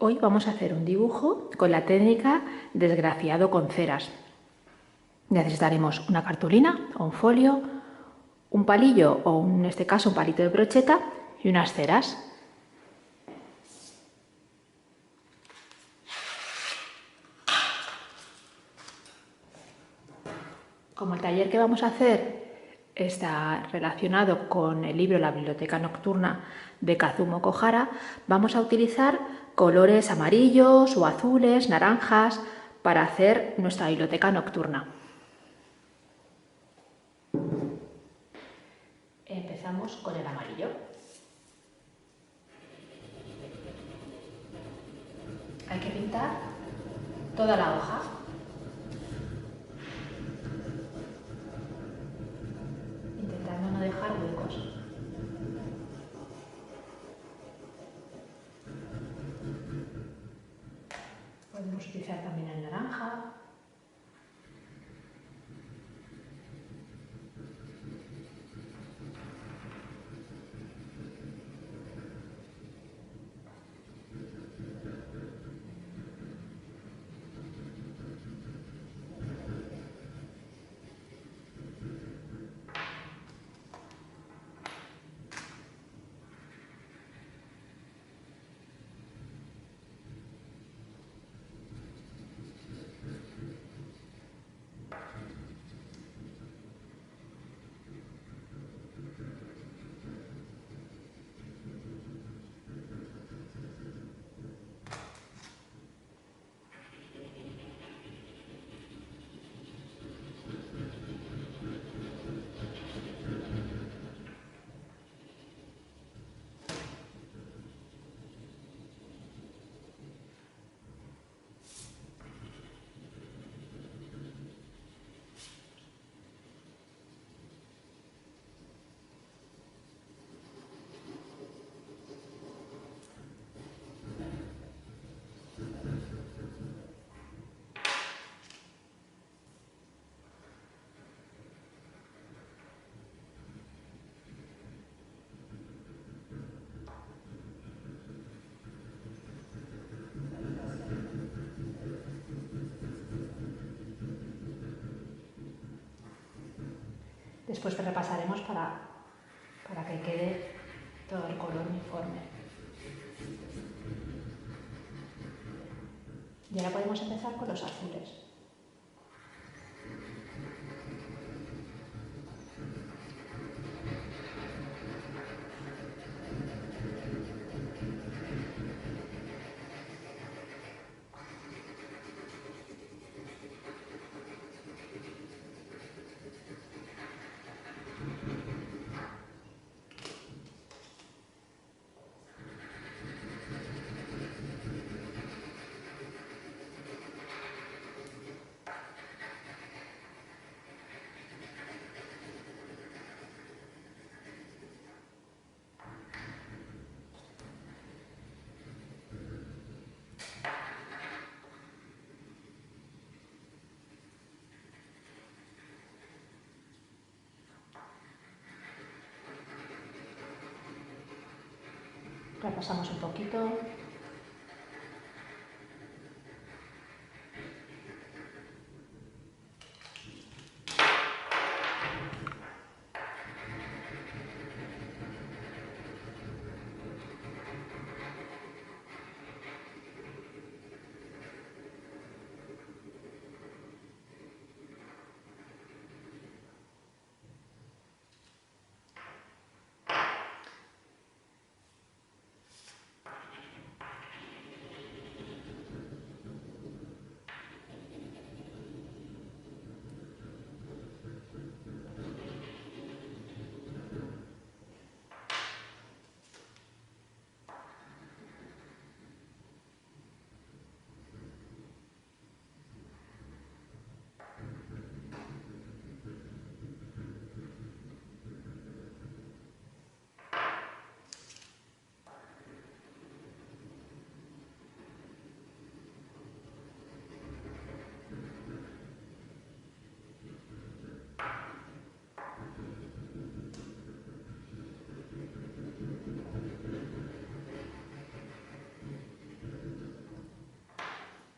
Hoy vamos a hacer un dibujo con la técnica desgraciado con ceras. Necesitaremos una cartulina o un folio, un palillo o en este caso un palito de brocheta y unas ceras. Como el taller que vamos a hacer está relacionado con el libro La biblioteca nocturna de Kazumo Kohara, vamos a utilizar colores amarillos o azules, naranjas, para hacer nuestra biblioteca nocturna. Empezamos con el amarillo. Hay que pintar toda la hoja. Intentando no dejar huecos. Podemos utilizar también el naranja. Después repasaremos para que quede todo el color uniforme. Y ahora podemos empezar con los azules. Repasamos un poquito.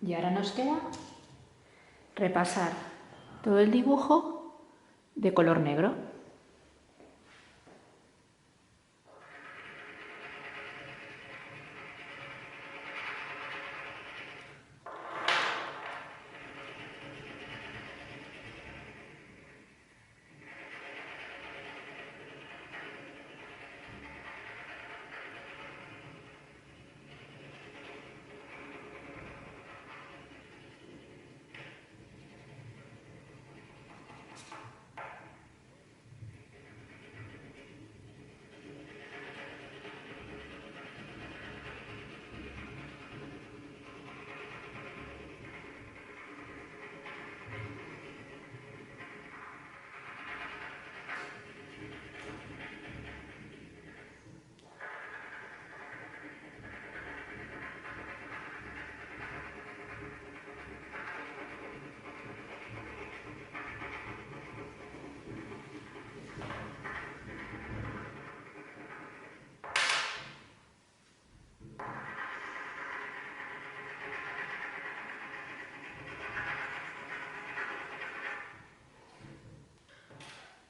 Y ahora nos queda repasar todo el dibujo de color negro.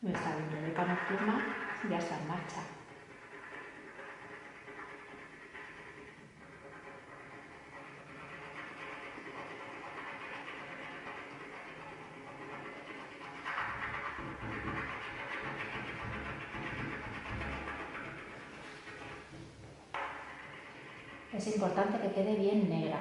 Nuestra biblioteca nocturna ya está en marcha. Es importante que quede bien negra.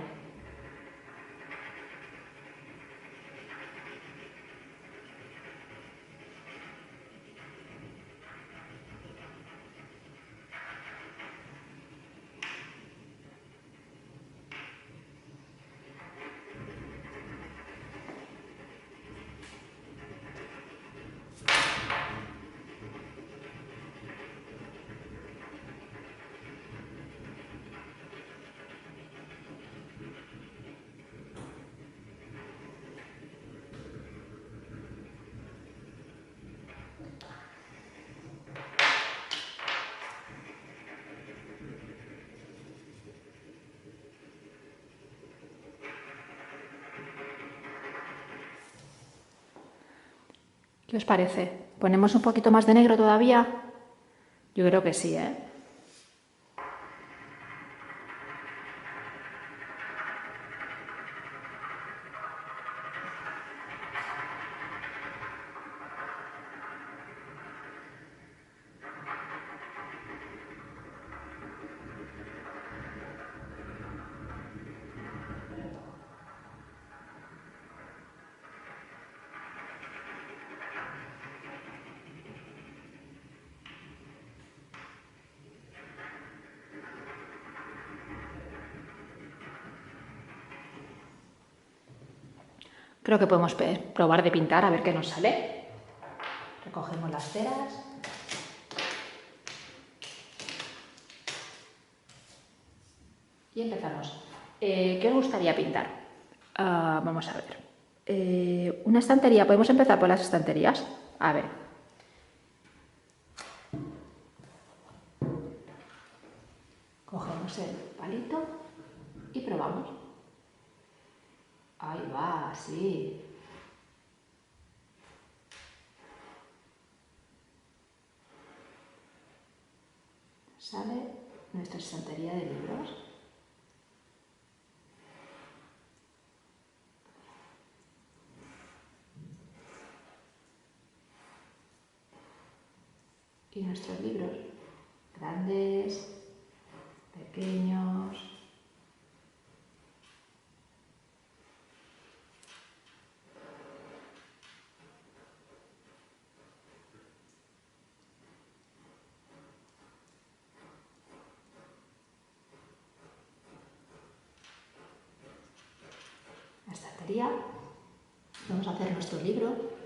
¿Qué os parece? ¿Ponemos un poquito más de negro todavía? Yo creo que sí, ¿eh? Creo que podemos probar de pintar a ver qué nos sale. Recogemos las ceras. Y empezamos. ¿Qué os gustaría pintar? Vamos a ver. Una estantería. Podemos empezar por las estanterías. A ver. Cogemos el palito y probamos. Ahí va, sí. Sale nuestra estantería de libros. Y nuestros libros, grandes, pequeños. La estantería. Vamos a hacer nuestro libro.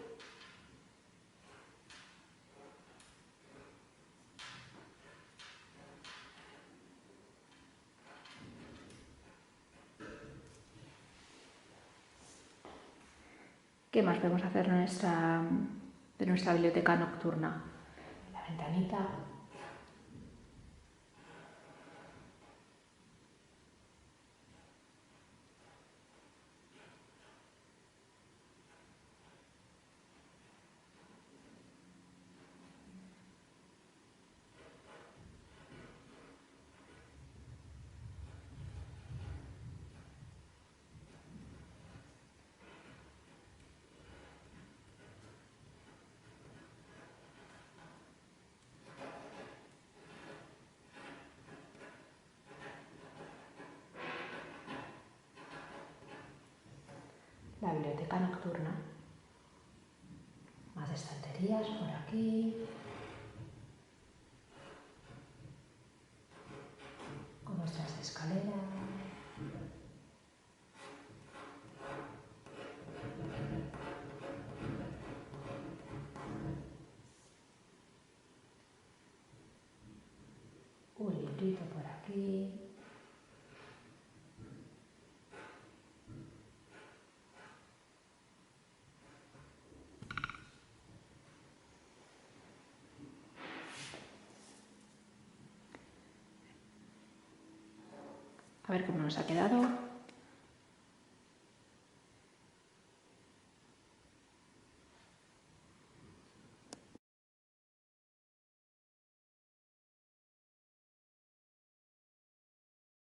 ¿Qué más podemos hacer de nuestra biblioteca nocturna? La ventanita. la biblioteca nocturna. Más estanterías por aquí. Con nuestras escaleras. Un librito por aquí. A ver cómo nos ha quedado.